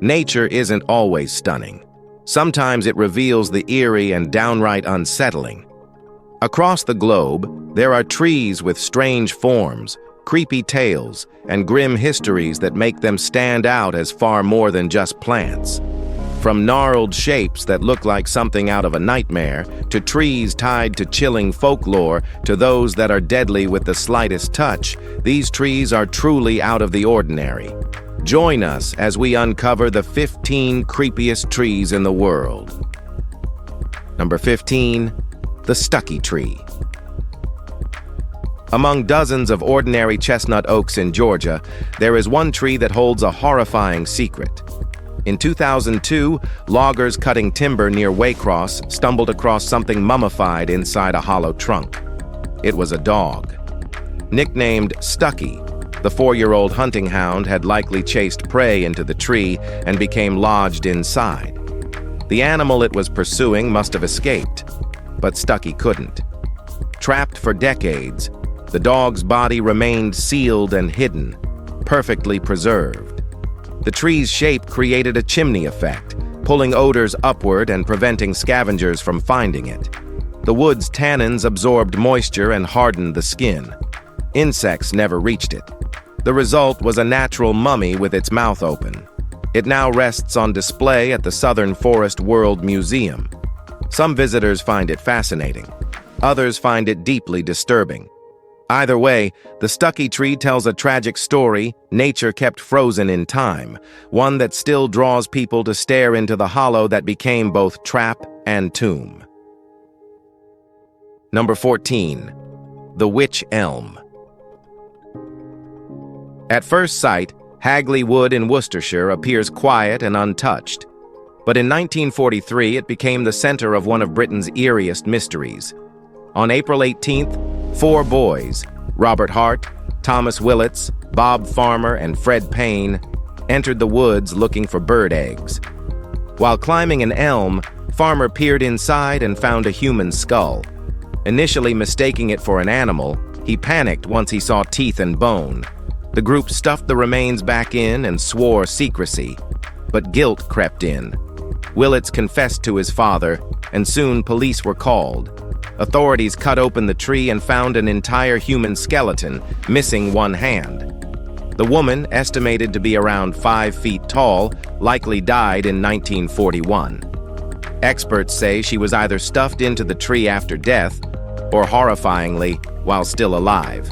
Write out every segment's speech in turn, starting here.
Nature isn't always stunning. Sometimes it reveals the eerie and downright unsettling. Across the globe, there are trees with strange forms, creepy tales, and grim histories that make them stand out as far more than just plants. From gnarled shapes that look like something out of a nightmare, to trees tied to chilling folklore, to those that are deadly with the slightest touch, these trees are truly out of the ordinary. Join us as we uncover the 15 creepiest trees in the world. Number 15, the stucky tree. Among dozens of ordinary chestnut oaks in Georgia, there is one tree that holds a horrifying secret. In 2002, loggers cutting timber near Waycross stumbled across something mummified inside a hollow trunk. It was a dog. Nicknamed Stucky, the 4-year-old hunting hound had likely chased prey into the tree and became lodged inside. The animal it was pursuing must have escaped, but Stucky couldn't. Trapped for decades, the dog's body remained sealed and hidden, perfectly preserved. The tree's shape created a chimney effect, pulling odors upward and preventing scavengers from finding it. The wood's tannins absorbed moisture and hardened the skin. Insects never reached it. The result was a natural mummy with its mouth open. It now rests on display at the Southern Forest World Museum. Some visitors find it fascinating. Others find it deeply disturbing. Either way, the Stucky tree tells a tragic story nature kept frozen in time, one that still draws people to stare into the hollow that became both trap and tomb. Number 14, the Witch Elm. At first sight, Hagley Wood in Worcestershire appears quiet and untouched. But in 1943, it became the center of one of Britain's eeriest mysteries. On April 18th, 4 boys, Robert Hart, Thomas Willits, Bob Farmer, and Fred Payne, entered the woods looking for bird eggs. While climbing an elm, Farmer peered inside and found a human skull. Initially mistaking it for an animal, he panicked once he saw teeth and bone. The group stuffed the remains back in and swore secrecy, but guilt crept in. Willits confessed to his father, and soon police were called. Authorities cut open the tree and found an entire human skeleton, missing one hand. The woman, estimated to be around 5 feet tall, likely died in 1941. Experts say she was either stuffed into the tree after death, or horrifyingly, while still alive.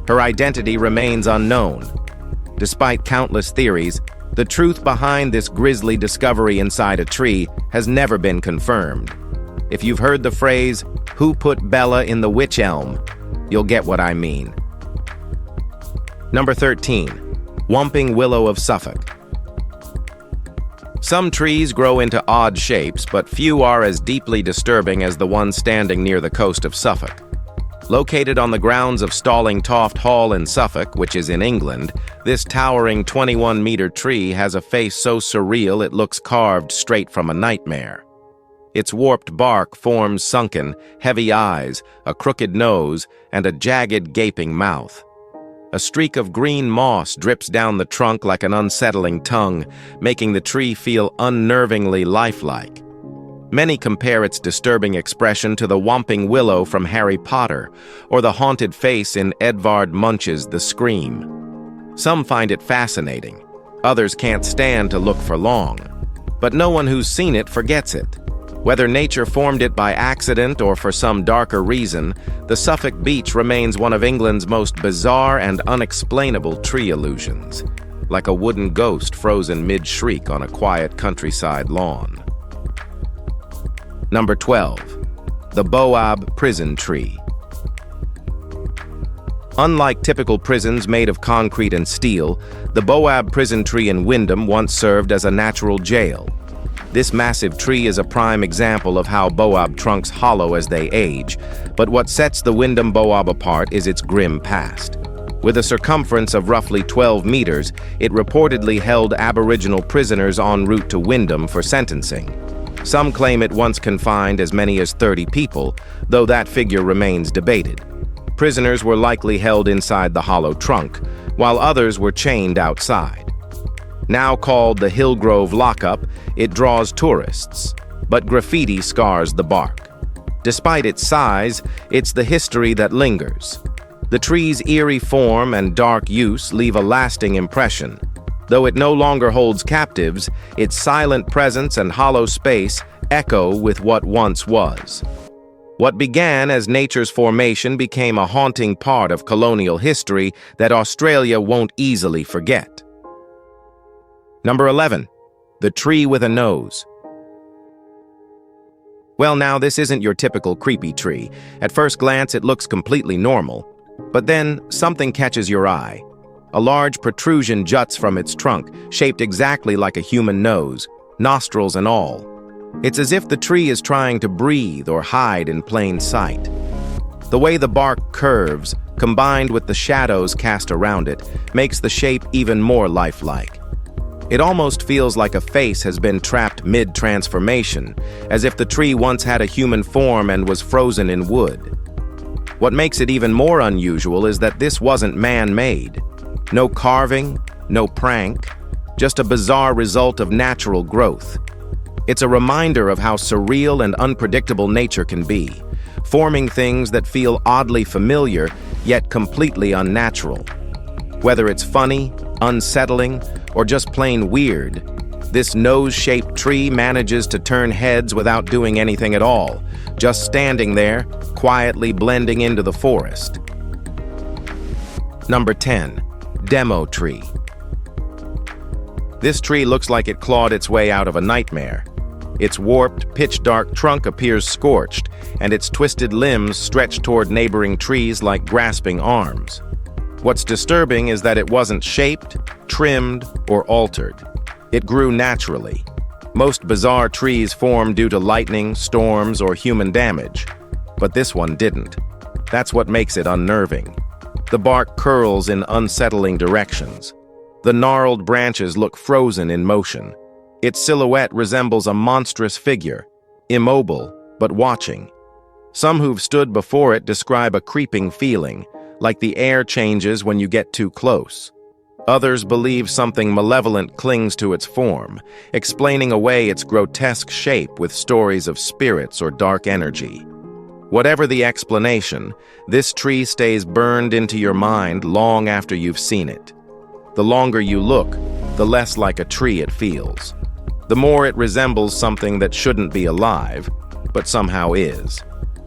Her identity remains unknown. Despite countless theories, the truth behind this grisly discovery inside a tree has never been confirmed. If you've heard the phrase, "Who put Bella in the witch elm?" you'll get what I mean. Number 13, Whomping Willow of Suffolk. Some trees grow into odd shapes, but few are as deeply disturbing as the one standing near the coast of Suffolk. Located on the grounds of Stallingtoft Hall in Suffolk, which is in England, this towering 21-meter tree has a face so surreal it looks carved straight from a nightmare. Its warped bark forms sunken, heavy eyes, a crooked nose, and a jagged, gaping mouth. A streak of green moss drips down the trunk like an unsettling tongue, making the tree feel unnervingly lifelike. Many compare its disturbing expression to the Whomping Willow from Harry Potter, or the haunted face in Edvard Munch's The Scream. Some find it fascinating. Others can't stand to look for long. But no one who's seen it forgets it. Whether nature formed it by accident or for some darker reason, the Suffolk beach remains one of England's most bizarre and unexplainable tree illusions, like a wooden ghost frozen mid-shriek on a quiet countryside lawn. Number 12, the Boab Prison Tree. Unlike typical prisons made of concrete and steel, the Boab Prison Tree in Windham once served as a natural jail. This massive tree is a prime example of how Boab trunks hollow as they age, but what sets the Windham Boab apart is its grim past. With a circumference of roughly 12 meters, it reportedly held Aboriginal prisoners en route to Windham for sentencing. Some claim it once confined as many as 30 people, though that figure remains debated. Prisoners were likely held inside the hollow trunk, while others were chained outside. Now called the Hillgrove Lockup, it draws tourists, but graffiti scars the bark. Despite its size, it's the history that lingers. The tree's eerie form and dark use leave a lasting impression. Though it no longer holds captives, its silent presence and hollow space echo with what once was. What began as nature's formation became a haunting part of colonial history that Australia won't easily forget. Number 11. The Tree with a Nose. Well, now, this isn't your typical creepy tree. At first glance, it looks completely normal. But then, something catches your eye. A large protrusion juts from its trunk, shaped exactly like a human nose, nostrils and all. It's as if the tree is trying to breathe or hide in plain sight. The way the bark curves, combined with the shadows cast around it, makes the shape even more lifelike. It almost feels like a face has been trapped mid-transformation, as if the tree once had a human form and was frozen in wood. What makes it even more unusual is that this wasn't man-made. No carving, no prank, just a bizarre result of natural growth. It's a reminder of how surreal and unpredictable nature can be, forming things that feel oddly familiar, yet completely unnatural. Whether it's funny, unsettling, or just plain weird, this nose-shaped tree manages to turn heads without doing anything at all, just standing there, quietly blending into the forest. Number 10. Demo Tree. This tree looks like it clawed its way out of a nightmare. Its warped, pitch-dark trunk appears scorched, and its twisted limbs stretch toward neighboring trees like grasping arms. What's disturbing is that it wasn't shaped, trimmed, or altered. It grew naturally. Most bizarre trees form due to lightning, storms, or human damage. But this one didn't. That's what makes it unnerving. The bark curls in unsettling directions. The gnarled branches look frozen in motion. Its silhouette resembles a monstrous figure, immobile, but watching. Some who've stood before it describe a creeping feeling, like the air changes when you get too close. Others believe something malevolent clings to its form, explaining away its grotesque shape with stories of spirits or dark energy. Whatever the explanation, this tree stays burned into your mind long after you've seen it. The longer you look, the less like a tree it feels. The more it resembles something that shouldn't be alive, but somehow is.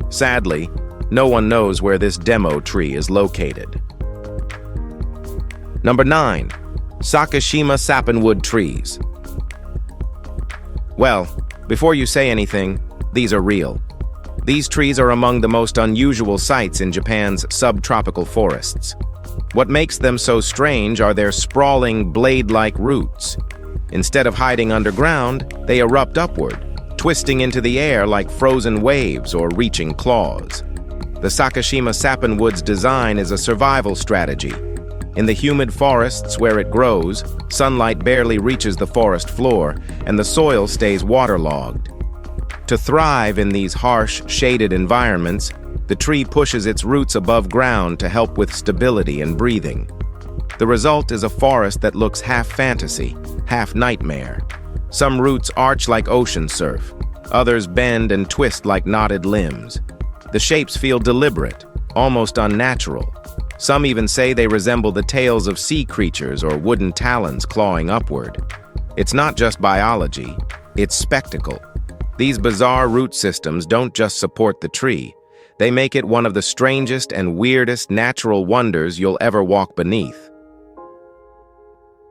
Sadly, no one knows where this demo tree is located. Number 9. Sakashima Sappanwood Trees. Well, before you say anything, these are real. These trees are among the most unusual sights in Japan's subtropical forests. What makes them so strange are their sprawling, blade-like roots. Instead of hiding underground, they erupt upward, twisting into the air like frozen waves or reaching claws. The Sakashima Sappanwood's design is a survival strategy. In the humid forests where it grows, sunlight barely reaches the forest floor, and the soil stays waterlogged. To thrive in these harsh, shaded environments, the tree pushes its roots above ground to help with stability and breathing. The result is a forest that looks half fantasy, half nightmare. Some roots arch like ocean surf, others bend and twist like knotted limbs. The shapes feel deliberate, almost unnatural. Some even say they resemble the tails of sea creatures or wooden talons clawing upward. It's not just biology, it's spectacle. These bizarre root systems don't just support the tree, they make it one of the strangest and weirdest natural wonders you'll ever walk beneath.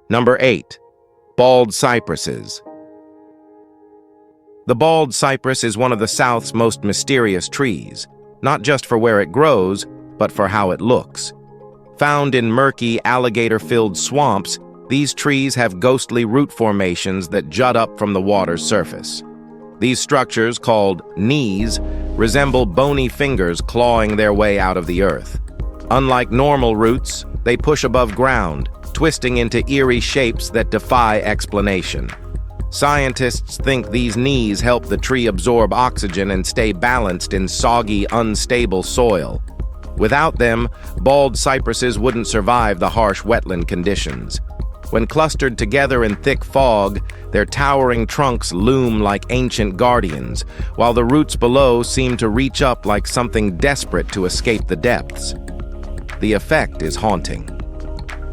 Number 8. Bald Cypresses. The bald cypress is one of the South's most mysterious trees, not just for where it grows, but for how it looks. Found in murky, alligator-filled swamps, these trees have ghostly root formations that jut up from the water's surface. These structures, called knees, resemble bony fingers clawing their way out of the earth. Unlike normal roots, they push above ground, twisting into eerie shapes that defy explanation. Scientists think these knees help the tree absorb oxygen and stay balanced in soggy, unstable soil. Without them, bald cypresses wouldn't survive the harsh wetland conditions. When clustered together in thick fog, their towering trunks loom like ancient guardians, while the roots below seem to reach up like something desperate to escape the depths. The effect is haunting.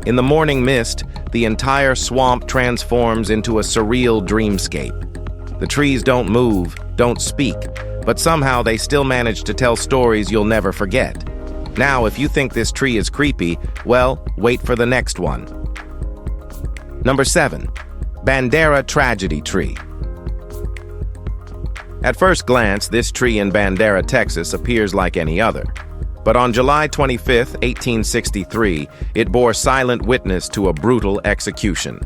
In the morning mist, the entire swamp transforms into a surreal dreamscape. The trees don't move, don't speak, but somehow they still manage to tell stories you'll never forget. Now, if you think this tree is creepy, well, wait for the next one. Number 7. Bandera Tragedy Tree. At first glance, this tree in Bandera, Texas appears like any other. But on July 25, 1863, it bore silent witness to a brutal execution.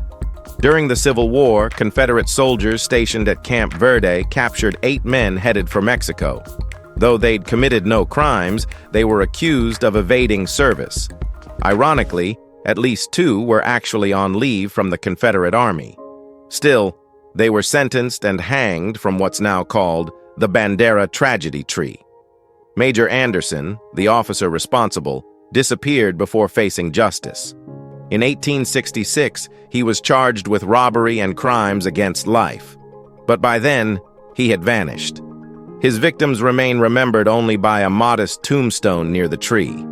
During the Civil War, Confederate soldiers stationed at Camp Verde captured 8 men headed for Mexico. Though they'd committed no crimes, they were accused of evading service. Ironically, at least 2 were actually on leave from the Confederate Army. Still, they were sentenced and hanged from what's now called the Bandera Tragedy Tree. Major Anderson, the officer responsible, disappeared before facing justice. In 1866, he was charged with robbery and crimes against life. But by then, he had vanished. His victims remain remembered only by a modest tombstone near the tree.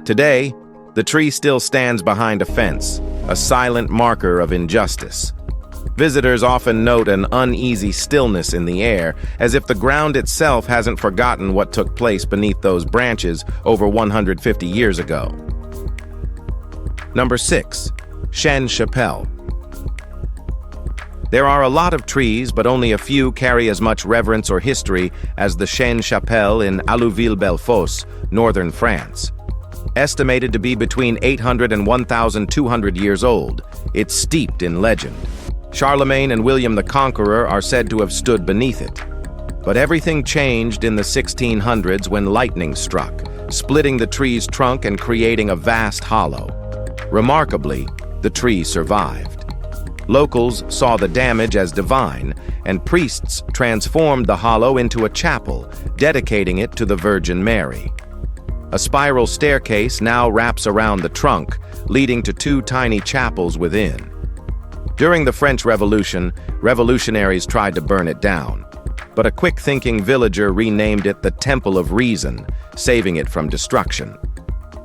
Today, the tree still stands behind a fence, a silent marker of injustice. Visitors often note an uneasy stillness in the air, as if the ground itself hasn't forgotten what took place beneath those branches over 150 years ago. Number 6. Chêne Chapelle. There are a lot of trees, but only a few carry as much reverence or history as the Chêne Chapelle in Allouville-Bellefosse, northern France. Estimated to be between 800 and 1,200 years old, it's steeped in legend. Charlemagne and William the Conqueror are said to have stood beneath it. But everything changed in the 1600s when lightning struck, splitting the tree's trunk and creating a vast hollow. Remarkably, the tree survived. Locals saw the damage as divine, and priests transformed the hollow into a chapel, dedicating it to the Virgin Mary. A spiral staircase now wraps around the trunk, leading to 2 tiny chapels within. During the French Revolution, revolutionaries tried to burn it down, but a quick-thinking villager renamed it the Temple of Reason, saving it from destruction.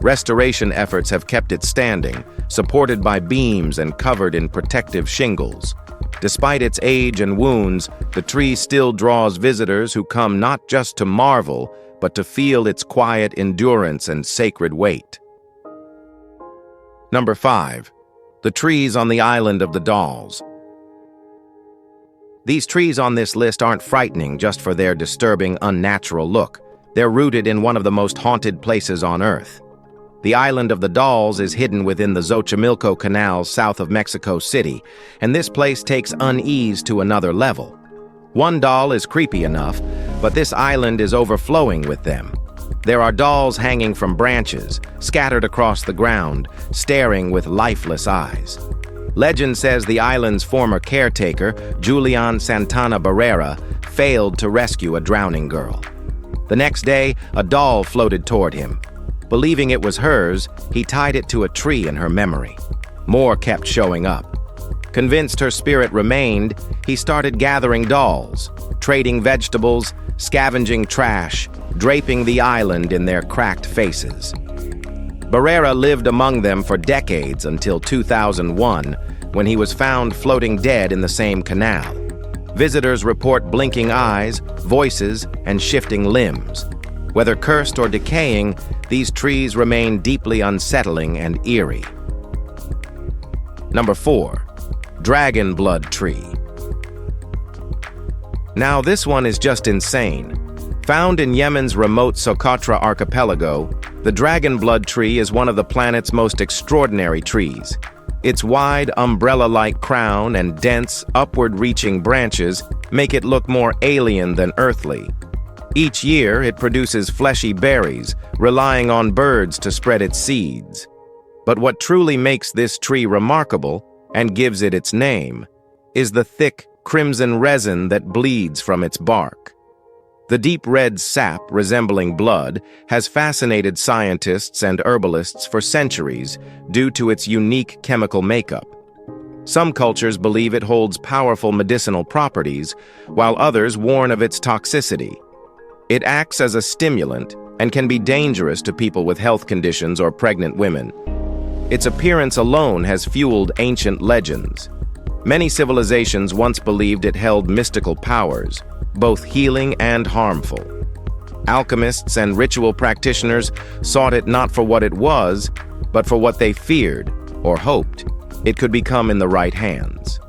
Restoration efforts have kept it standing, supported by beams and covered in protective shingles. Despite its age and wounds, the tree still draws visitors who come not just to marvel, but to feel its quiet endurance and sacred weight. Number 5. The trees on the Island of the Dolls. These trees on this list aren't frightening just for their disturbing, unnatural look. They're rooted in one of the most haunted places on Earth. The Island of the Dolls is hidden within the Xochimilco Canal south of Mexico City, and this place takes unease to another level. One doll is creepy enough, but this island is overflowing with them. There are dolls hanging from branches, scattered across the ground, staring with lifeless eyes. Legend says the island's former caretaker, Julian Santana Barrera, failed to rescue a drowning girl. The next day, a doll floated toward him. Believing it was hers, he tied it to a tree in her memory. More kept showing up. Convinced her spirit remained, he started gathering dolls, trading vegetables, scavenging trash, draping the island in their cracked faces. Barrera lived among them for decades until 2001, when he was found floating dead in the same canal. Visitors report blinking eyes, voices, and shifting limbs. Whether cursed or decaying, these trees remain deeply unsettling and eerie. Number 4. Dragon Blood Tree. Now this one is just insane. Found in Yemen's remote Socotra archipelago, the dragon blood tree is one of the planet's most extraordinary trees. Its wide, umbrella-like crown and dense, upward-reaching branches make it look more alien than earthly. Each year, it produces fleshy berries, relying on birds to spread its seeds. But what truly makes this tree remarkable, and gives it its name, is the thick, crimson resin that bleeds from its bark. The deep red sap, resembling blood, has fascinated scientists and herbalists for centuries due to its unique chemical makeup. Some cultures believe it holds powerful medicinal properties, while others warn of its toxicity. It acts as a stimulant and can be dangerous to people with health conditions or pregnant women. Its appearance alone has fueled ancient legends. Many civilizations once believed it held mystical powers, both healing and harmful. Alchemists and ritual practitioners sought it not for what it was, but for what they feared or hoped it could become in the right hands.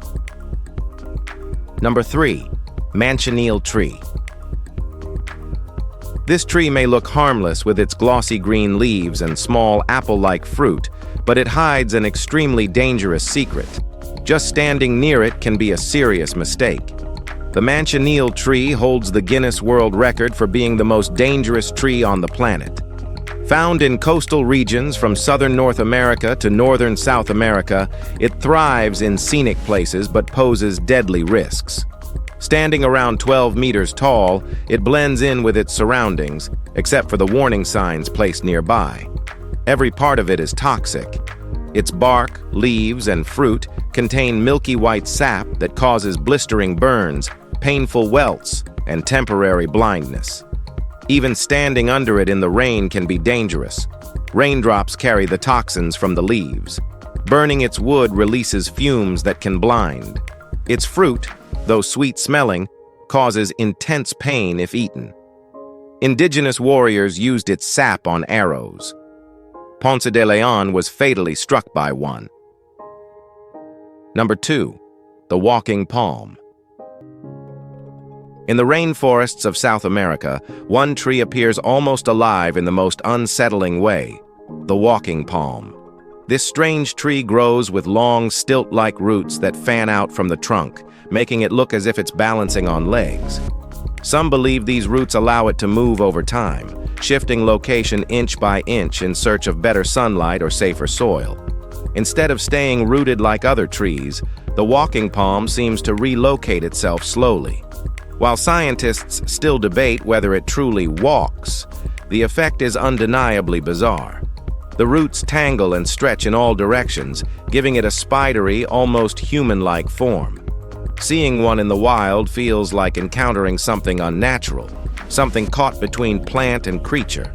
Number 3. Manchineel tree. This tree may look harmless with its glossy green leaves and small apple-like fruit, but it hides an extremely dangerous secret. Just standing near it can be a serious mistake. The manchineel tree holds the Guinness World Record for being the most dangerous tree on the planet. Found in coastal regions from southern North America to northern South America, it thrives in scenic places but poses deadly risks. Standing around 12 meters tall, it blends in with its surroundings, except for the warning signs placed nearby. Every part of it is toxic. Its bark, leaves, and fruit contain milky white sap that causes blistering burns, painful welts, and temporary blindness. Even standing under it in the rain can be dangerous. Raindrops carry the toxins from the leaves. Burning its wood releases fumes that can blind. Its fruit, though sweet-smelling, causes intense pain if eaten. Indigenous warriors used its sap on arrows. Ponce de Leon was fatally struck by one. Number 2. The walking palm. In the rainforests of South America, one tree appears almost alive in the most unsettling way: the walking palm. This strange tree grows with long, stilt-like roots that fan out from the trunk, making it look as if it's balancing on legs. Some believe these roots allow it to move over time, shifting location inch by inch in search of better sunlight or safer soil. Instead of staying rooted like other trees, the walking palm seems to relocate itself slowly. While scientists still debate whether it truly walks, the effect is undeniably bizarre. The roots tangle and stretch in all directions, giving it a spidery, almost human-like form. Seeing one in the wild feels like encountering something unnatural, something caught between plant and creature.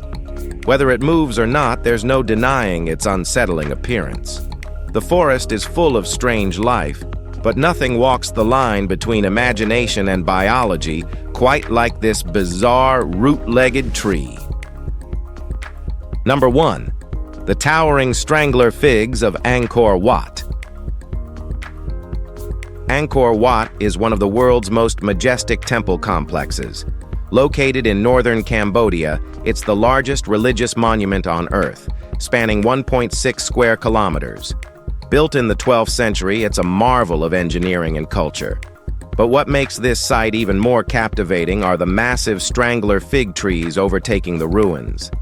Whether it moves or not, there's no denying its unsettling appearance. The forest is full of strange life, but nothing walks the line between imagination and biology quite like this bizarre root-legged tree. Number 1. The towering strangler figs of Angkor Wat. Angkor Wat is one of the world's most majestic temple complexes. Located in northern Cambodia, it's the largest religious monument on Earth, spanning 1.6 square kilometers. Built in the 12th century, it's a marvel of engineering and culture. But what makes this site even more captivating are the massive strangler fig trees overtaking the ruins.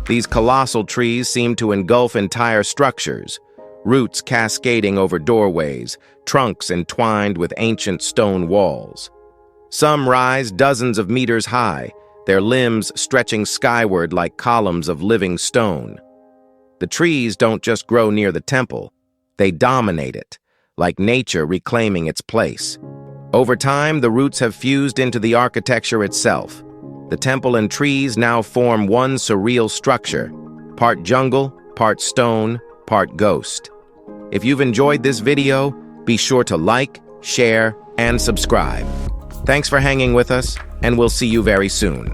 These colossal trees seem to engulf entire structures, roots cascading over doorways, trunks entwined with ancient stone walls. Some rise dozens of meters high, their limbs stretching skyward like columns of living stone. The trees don't just grow near the temple, they dominate it, like nature reclaiming its place. Over time, the roots have fused into the architecture itself. The temple and trees now form one surreal structure, part jungle, part stone, part ghost. If you've enjoyed this video, be sure to like, share, and subscribe. Thanks for hanging with us, and we'll see you very soon.